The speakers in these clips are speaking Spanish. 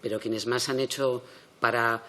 pero quienes más han hecho para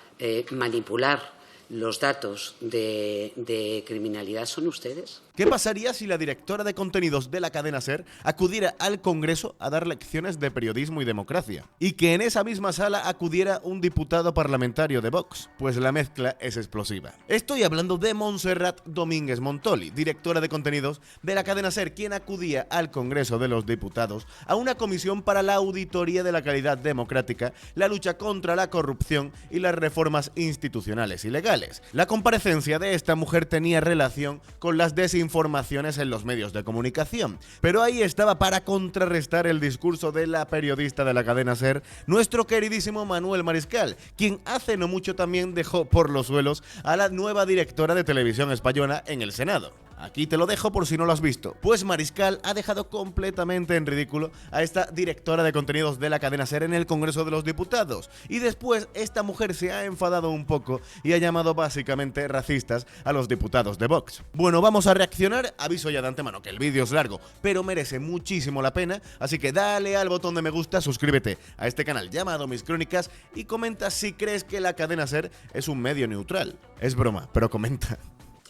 manipular los datos de criminalidad son ustedes. ¿Qué pasaría si la directora de contenidos de la cadena SER acudiera al Congreso a dar lecciones de periodismo y democracia? Y que en esa misma sala acudiera un diputado parlamentario de Vox. Pues la mezcla es explosiva. Estoy hablando de Montserrat Domínguez Montoli, directora de contenidos de la cadena SER, quien acudía al Congreso de los Diputados a una comisión para la auditoría de la calidad democrática, la lucha contra la corrupción y las reformas institucionales y legales. La comparecencia de esta mujer tenía relación con las desinformaciones en los medios de comunicación, pero ahí estaba para contrarrestar el discurso de la periodista de la cadena SER, nuestro queridísimo Manuel Mariscal, quien hace no mucho también dejó por los suelos a la nueva directora de Televisión Española en el Senado. Aquí te lo dejo por si no lo has visto. Pues Mariscal ha dejado completamente en ridículo a esta directora de contenidos de la cadena SER en el Congreso de los Diputados. Y después esta mujer se ha enfadado un poco y ha llamado básicamente racistas a los diputados de Vox. Bueno, vamos a reaccionar. Aviso ya de antemano que el vídeo es largo, pero merece muchísimo la pena. Así que dale al botón de me gusta, suscríbete a este canal llamado Mis Crónicas y comenta si crees que la cadena SER es un medio neutral. Es broma, pero comenta.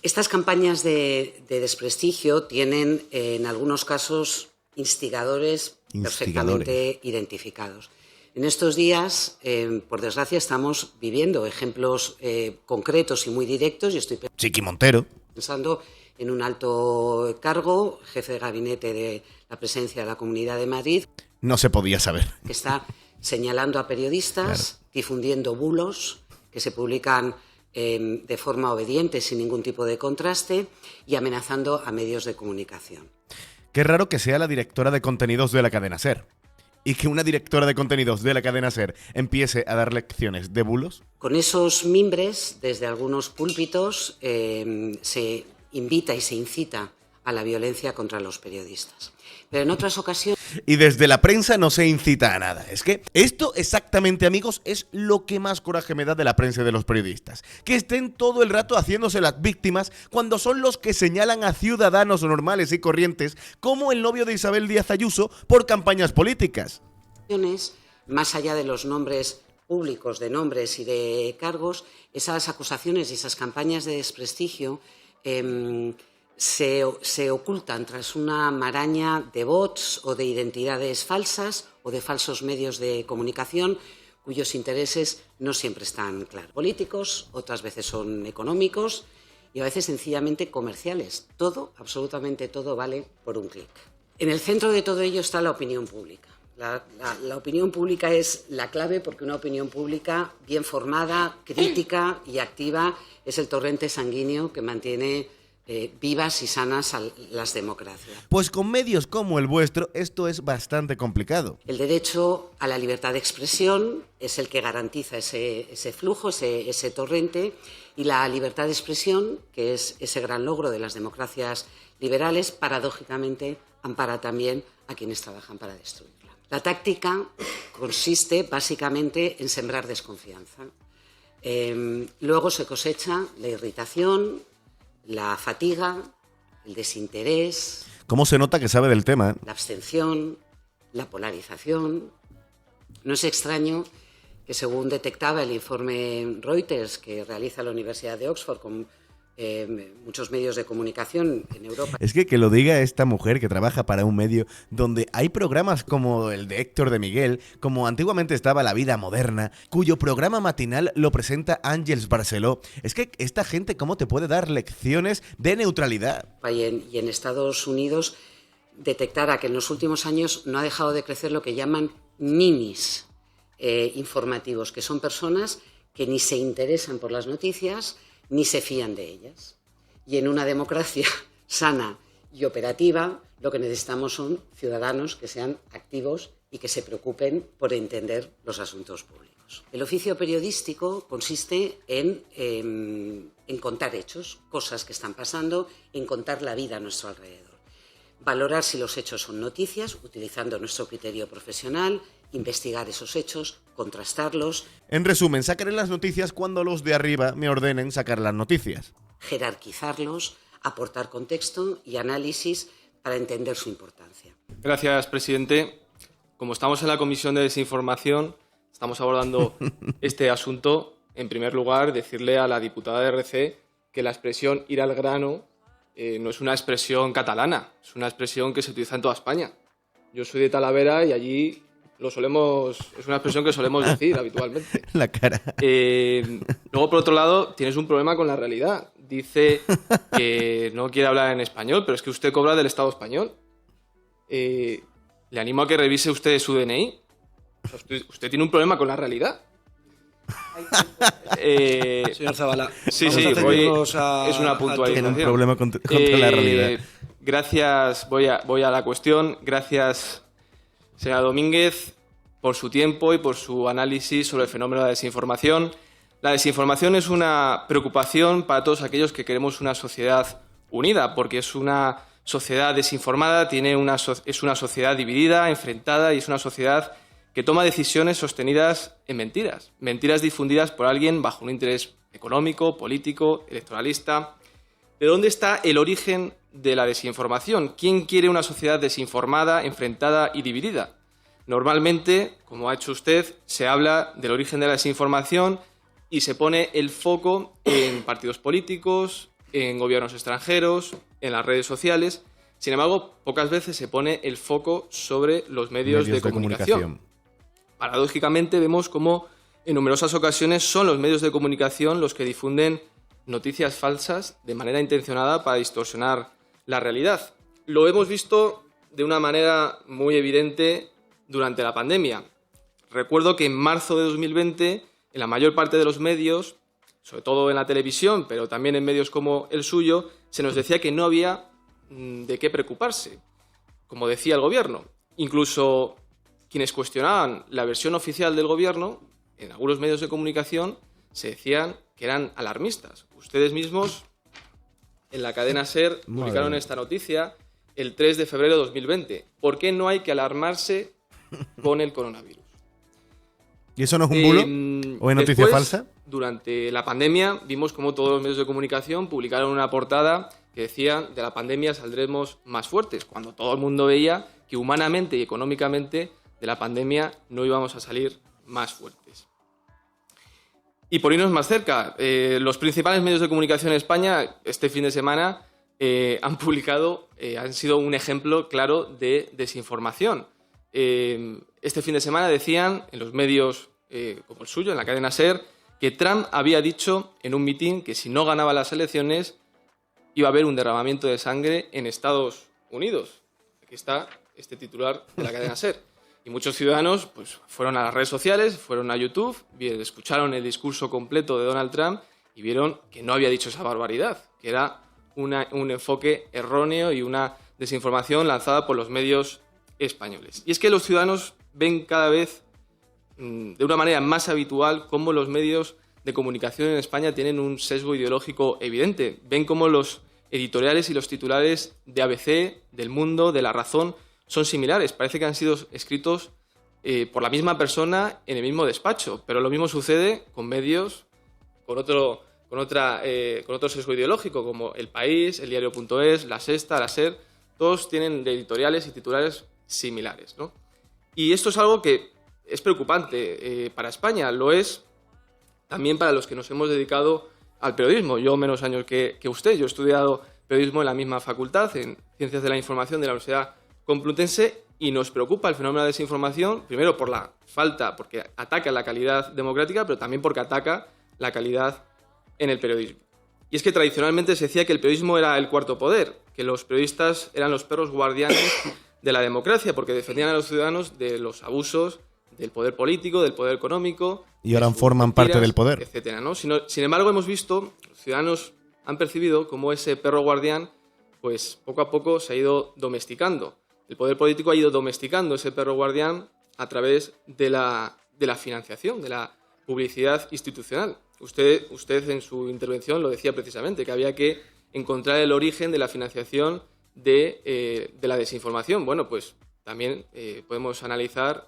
Estas campañas de desprestigio tienen, en algunos casos, instigadores perfectamente identificados. En estos días, por desgracia, estamos viviendo ejemplos concretos y muy directos. Y estoy Chiqui Montero. Pensando en un alto cargo, jefe de gabinete de la Presidencia de la Comunidad de Madrid. No se podía saber. Que está señalando a periodistas, difundiendo bulos que se publican de forma obediente, sin ningún tipo de contraste, y amenazando a medios de comunicación. Qué raro que sea la directora de contenidos de la cadena SER. Y que una directora de contenidos de la cadena SER empiece a dar lecciones de bulos. Con esos mimbres, desde algunos púlpitos, se invita y se incita a la violencia contra los periodistas. Pero en otras ocasiones... Y desde la prensa no se incita a nada. Es que esto exactamente, amigos, es lo que más coraje me da de la prensa y de los periodistas. Que estén todo el rato haciéndose las víctimas cuando son los que señalan a ciudadanos normales y corrientes como el novio de Isabel Díaz Ayuso por campañas políticas. Más allá de los nombres públicos, de nombres y de cargos, esas acusaciones y esas campañas de desprestigio se ocultan tras una maraña de bots o de identidades falsas o de falsos medios de comunicación cuyos intereses no siempre están claros. Políticos, otras veces son económicos y a veces sencillamente comerciales. Todo, absolutamente todo, vale por un clic. En el centro de todo ello está la opinión pública. La opinión pública es la clave, porque una opinión pública bien formada, crítica y activa es el torrente sanguíneo que mantiene vivas y sanas a las democracias. Pues con medios como el vuestro esto es bastante complicado. El derecho a la libertad de expresión es el que garantiza ese flujo, ese torrente, y la libertad de expresión, que es ese gran logro de las democracias liberales, paradójicamente ampara también a quienes trabajan para destruirla. La táctica consiste básicamente en sembrar desconfianza. Luego se cosecha la irritación, la fatiga, el desinterés. ¿Cómo se nota que sabe del tema? La abstención, la polarización. No es extraño que, según detectaba el informe Reuters que realiza la Universidad de Oxford con muchos medios de comunicación en Europa. Es que lo diga esta mujer que trabaja para un medio donde hay programas como el de Héctor de Miguel, como antiguamente estaba La Vida Moderna, cuyo programa matinal lo presenta Àngels Barceló. Es que esta gente, ¿cómo te puede dar lecciones de neutralidad? Y en Estados Unidos detectara que en los últimos años no ha dejado de crecer lo que llaman ninis informativos, que son personas que ni se interesan por las noticias ni se fían de ellas. Y en una democracia sana y operativa, lo que necesitamos son ciudadanos que sean activos y que se preocupen por entender los asuntos públicos. El oficio periodístico consiste en contar hechos, cosas que están pasando, en contar la vida a nuestro alrededor. Valorar si los hechos son noticias, utilizando nuestro criterio profesional, investigar esos hechos, contrastarlos. En resumen, sacaré las noticias cuando los de arriba me ordenen sacar las noticias. Jerarquizarlos, aportar contexto y análisis para entender su importancia. Gracias, presidente. Como estamos en la Comisión de Desinformación, estamos abordando este asunto, en primer lugar, decirle a la diputada de RC que la expresión ir al grano no es una expresión catalana, es una expresión que se utiliza en toda España. Yo soy de Talavera y allí es una expresión que solemos decir habitualmente. La cara. Luego, por otro lado, tienes un problema con la realidad. Dice que no quiere hablar en español, pero es que usted cobra del Estado español. Le animo a que revise usted su DNI. O sea, usted tiene un problema con la realidad. Señor Zabala, Sí, vamos a hoy ceñirnos es una al puntualización. Tiene un problema contra la realidad. Gracias, voy a la cuestión. Gracias, señora Domínguez, por su tiempo y por su análisis sobre el fenómeno de la desinformación. La desinformación es una preocupación para todos aquellos que queremos una sociedad unida, porque es una sociedad desinformada, es una sociedad dividida, enfrentada, y es una sociedad que toma decisiones sostenidas en mentiras. Mentiras difundidas por alguien bajo un interés económico, político, electoralista. ¿De dónde está el origen de la desinformación? ¿Quién quiere una sociedad desinformada, enfrentada y dividida? Normalmente, como ha hecho usted, se habla del origen de la desinformación y se pone el foco en partidos políticos, en gobiernos extranjeros, en las redes sociales. Sin embargo, pocas veces se pone el foco sobre los medios de comunicación. Paradójicamente, vemos cómo en numerosas ocasiones son los medios de comunicación los que difunden noticias falsas de manera intencionada para distorsionar la realidad. Lo hemos visto de una manera muy evidente durante la pandemia. Recuerdo que en marzo de 2020, en la mayor parte de los medios, sobre todo en la televisión, pero también en medios como el suyo, se nos decía que no había de qué preocuparse, como decía el gobierno. Incluso quienes cuestionaban la versión oficial del gobierno, en algunos medios de comunicación, se decían que eran alarmistas. Ustedes mismos, en la cadena SER, publicaron esta noticia el 3 de febrero de 2020. ¿Por qué no hay que alarmarse con el coronavirus? ¿Y eso no es un bulo? ¿O es noticia Después, falsa? Durante la pandemia, vimos cómo todos los medios de comunicación publicaron una portada que decía: de la pandemia saldremos más fuertes, cuando todo el mundo veía que humanamente y económicamente de la pandemia no íbamos a salir más fuertes. Y por irnos más cerca, los principales medios de comunicación en España este fin de semana han sido un ejemplo claro de desinformación. Este fin de semana decían en los medios como el suyo, en la cadena SER, que Trump había dicho en un mitin que si no ganaba las elecciones iba a haber un derramamiento de sangre en Estados Unidos. Aquí está este titular de la cadena SER. Y muchos ciudadanos pues, fueron a las redes sociales, fueron a YouTube, escucharon el discurso completo de Donald Trump y vieron que no había dicho esa barbaridad, que era un enfoque erróneo y una desinformación lanzada por los medios españoles. Y es que los ciudadanos ven cada vez de una manera más habitual cómo los medios de comunicación en España tienen un sesgo ideológico evidente. Ven cómo los editoriales y los titulares de ABC, del Mundo, de La Razón, son similares. Parece que han sido escritos por la misma persona en el mismo despacho, pero lo mismo sucede con medios con otro sesgo ideológico, como El País, El Diario.es, La Sexta, La SER. Todos tienen editoriales y titulares similares, ¿no? Y esto es algo que es preocupante para España, lo es también para los que nos hemos dedicado al periodismo. Yo menos años que usted. Yo he estudiado periodismo en la misma facultad, en Ciencias de la Información de la Universidad Complutense, y nos preocupa el fenómeno de la desinformación, primero por la falta, porque ataca la calidad democrática, pero también porque ataca la calidad en el periodismo. Y es que tradicionalmente se decía que el periodismo era el cuarto poder, que los periodistas eran los perros guardianes de la democracia, porque defendían a los ciudadanos de los abusos del poder político, del poder económico. Y ahora forman parte del poder. Etcétera, ¿no? Sin embargo, hemos visto, los ciudadanos han percibido cómo ese perro guardián, pues poco a poco se ha ido domesticando. El poder político ha ido domesticando ese perro guardián a través de la financiación, de la publicidad institucional. Usted en su intervención lo decía precisamente, que había que encontrar el origen de la financiación de la desinformación. Bueno, pues también podemos analizar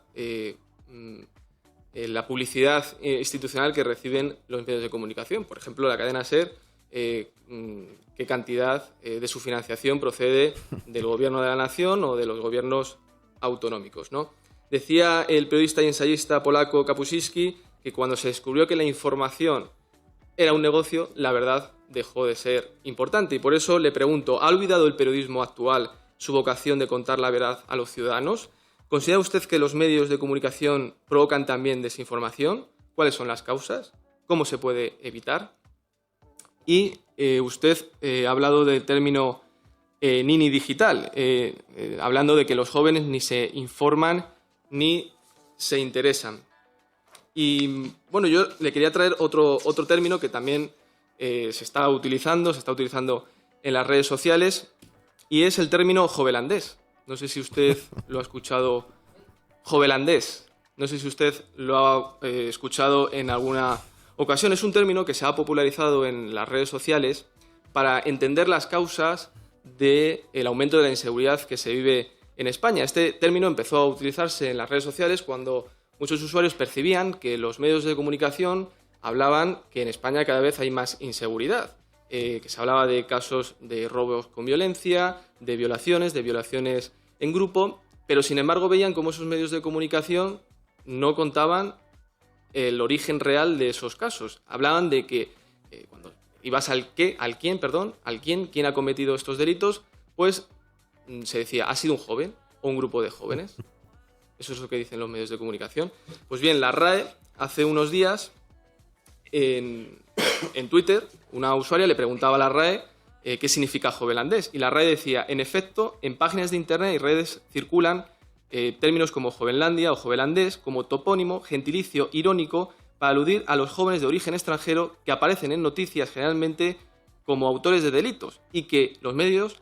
la publicidad institucional que reciben los medios de comunicación. Por ejemplo, la cadena SER, qué cantidad de su financiación procede del gobierno de la nación o de los gobiernos autonómicos, ¿no? Decía el periodista y ensayista polaco Kapuściński que cuando se descubrió que la información era un negocio, la verdad dejó de ser importante. Y por eso le pregunto, ¿ha olvidado el periodismo actual su vocación de contar la verdad a los ciudadanos? ¿Considera usted que los medios de comunicación provocan también desinformación? ¿Cuáles son las causas? ¿Cómo se puede evitar? Y usted ha hablado del término nini digital, hablando de que los jóvenes ni se informan ni se interesan. Y bueno, yo le quería traer otro término que también se está utilizando en las redes sociales, y es el término jovelandés. No sé si usted lo ha escuchado, jovelandés. No sé si usted lo ha escuchado en alguna ocasión. Es un término que se ha popularizado en las redes sociales para entender las causas del aumento de la inseguridad que se vive en España. Este término empezó a utilizarse en las redes sociales cuando muchos usuarios percibían que los medios de comunicación hablaban que en España cada vez hay más inseguridad, que se hablaba de casos de robos con violencia, de violaciones en grupo, pero sin embargo veían cómo esos medios de comunicación no contaban el origen real de esos casos. Hablaban de que cuando ibas al quién ha cometido estos delitos, pues se decía, ha sido un joven o un grupo de jóvenes. Eso es lo que dicen los medios de comunicación. Pues bien, la RAE, hace unos días, en Twitter, una usuaria le preguntaba a la RAE qué significa jovelandés. Y la RAE decía, en efecto, en páginas de internet y redes circulan términos como jovenlandia o jovelandés como topónimo, gentilicio, irónico, para aludir a los jóvenes de origen extranjero que aparecen en noticias generalmente como autores de delitos y que los medios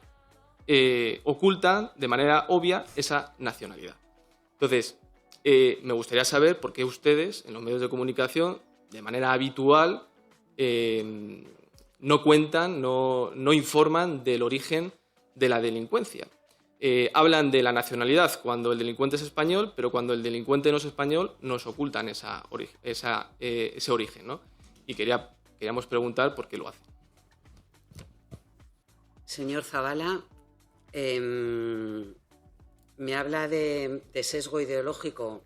ocultan de manera obvia esa nacionalidad. Entonces, me gustaría saber por qué ustedes, en los medios de comunicación, de manera habitual, no cuentan, no informan del origen de la delincuencia. Hablan de la nacionalidad cuando el delincuente es español, pero cuando el delincuente no es español nos ocultan ese origen, ¿no? Y queríamos preguntar por qué lo hacen. Señor Zabala, me habla de sesgo ideológico,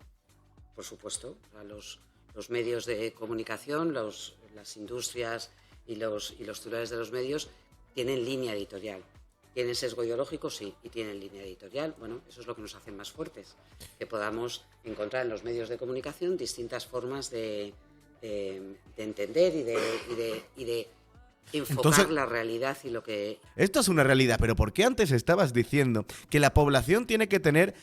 por supuesto. Los medios de comunicación, las industrias y los titulares de los medios tienen línea editorial. ¿Tienen sesgo ideológico? Sí, y tienen línea editorial. Bueno, eso es lo que nos hace más fuertes, que podamos encontrar en los medios de comunicación distintas formas de entender y de enfocar Entonces, la realidad y lo que... Esto es una realidad, pero ¿por qué antes estabas diciendo que la población tiene que tener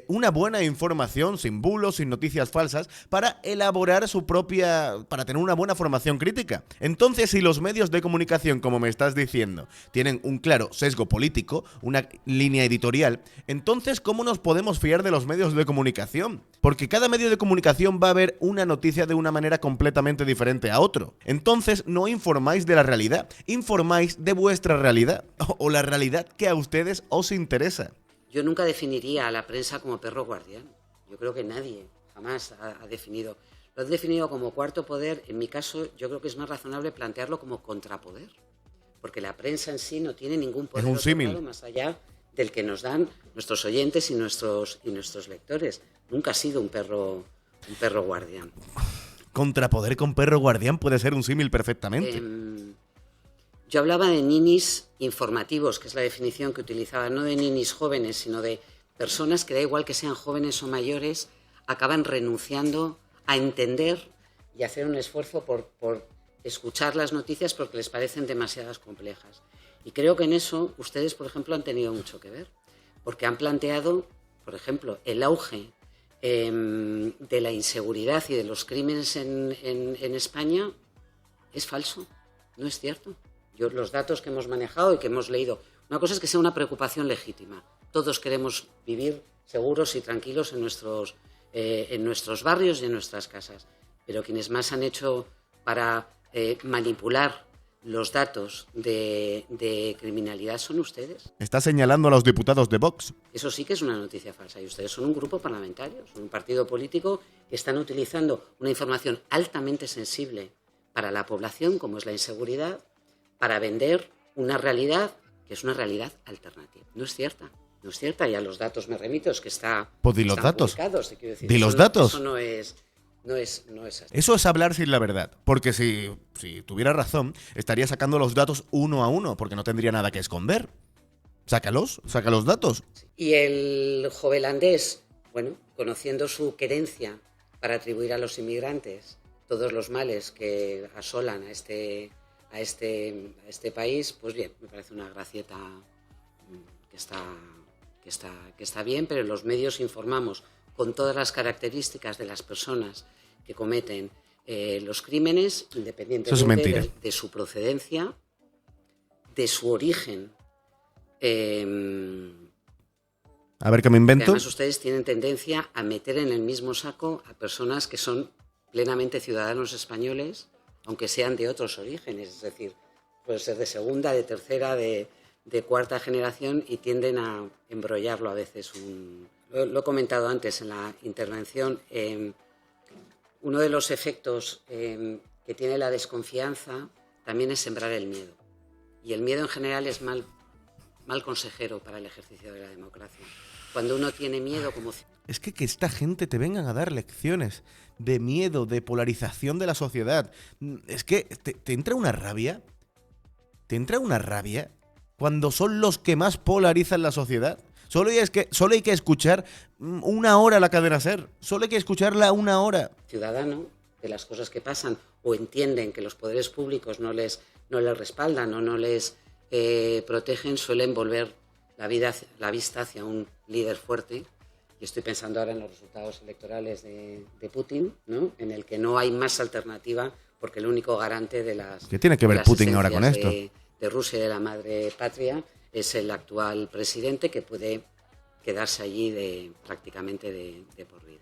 una buena información, sin bulos, sin noticias falsas, para elaborar para tener una buena formación crítica? Entonces, si los medios de comunicación, como me estás diciendo, tienen un claro sesgo político, una línea editorial, entonces, ¿cómo nos podemos fiar de los medios de comunicación? Porque cada medio de comunicación va a ver una noticia de una manera completamente diferente a otro. Entonces, no informáis de la realidad, informáis de vuestra realidad o la realidad que a ustedes os interesa. Yo nunca definiría a la prensa como perro guardián. Yo creo que nadie jamás ha definido. Lo han definido como cuarto poder. En mi caso, yo creo que es más razonable plantearlo como contrapoder. Porque la prensa en sí no tiene ningún poder Es un símil otorgado más allá del que nos dan nuestros oyentes y nuestros lectores. Nunca ha sido un perro guardián. Contrapoder con perro guardián puede ser un símil perfectamente. Yo hablaba de ninis informativos, que es la definición que utilizaba, no de ninis jóvenes, sino de personas que da igual que sean jóvenes o mayores, acaban renunciando a entender y hacer un esfuerzo por escuchar las noticias porque les parecen demasiadas complejas. Y creo que en eso ustedes, por ejemplo, han tenido mucho que ver, porque han planteado, por ejemplo, el auge de la inseguridad y de los crímenes en España es falso, no es cierto. Los datos que hemos manejado y que hemos leído, una cosa es que sea una preocupación legítima. Todos queremos vivir seguros y tranquilos en nuestros barrios y en nuestras casas, pero quienes más han hecho para manipular los datos de criminalidad son ustedes. Está señalando a los diputados de Vox. Eso sí que es una noticia falsa. Y ustedes son un grupo parlamentario, son un partido político que están utilizando una información altamente sensible para la población, como es la inseguridad, para vender una realidad que es una realidad alternativa. No es cierta. no es cierta, y a los datos me remito, es que Pues di los están datos. publicados, te quiero decir, Di eso los no- datos. Eso no es así. Eso es hablar sin la verdad, porque si tuviera razón, estaría sacando los datos uno a uno, porque no tendría nada que esconder. Saca los datos. Y el jovelandés, bueno, conociendo su querencia para atribuir a los inmigrantes todos los males que asolan a este país, pues bien, me parece una gracieta que está bien, pero en los medios informamos con todas las características de las personas que cometen los crímenes, Eso es independientemente mentira. de su procedencia, de su origen. A ver qué me Que invento. además ustedes tienen tendencia a meter en el mismo saco a personas que son plenamente ciudadanos españoles, aunque sean de otros orígenes, es decir, puede ser de segunda, de tercera, de cuarta generación, y tienden a embrollarlo a veces. Lo he comentado antes en la intervención, uno de los efectos que tiene la desconfianza también es sembrar el miedo. Y el miedo en general es mal consejero para el ejercicio de la democracia. Cuando uno tiene miedo como... Es que esta gente te vengan a dar lecciones de miedo, de polarización de la sociedad. Es que te entra una rabia. ¿Te entra una rabia cuando son los que más polarizan la sociedad? Solo hay que escuchar una hora la cadena SER. Solo hay que escucharla una hora. Ciudadano de las cosas que pasan o entienden que los poderes públicos no les respaldan o no les protegen, suelen volver la vista hacia un líder fuerte. Y estoy pensando ahora en los resultados electorales de Putin, ¿no? En el que no hay más alternativa porque el único garante de las... ¿Qué tiene que ver las Putin ahora con esencias esto? de Rusia y de la madre patria es el actual presidente, que puede quedarse allí prácticamente de por vida.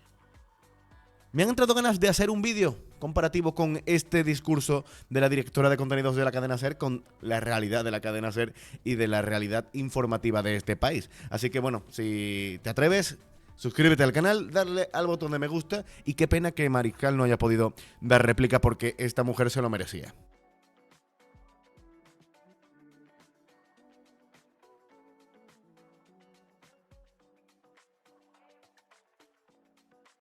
Me han entrado ganas de hacer un vídeo comparativo con este discurso de la directora de contenidos de la cadena SER con la realidad de la cadena SER y de la realidad informativa de este país. Así que bueno, si te atreves, suscríbete al canal, darle al botón de me gusta, y qué pena que Mariscal no haya podido dar réplica porque esta mujer se lo merecía.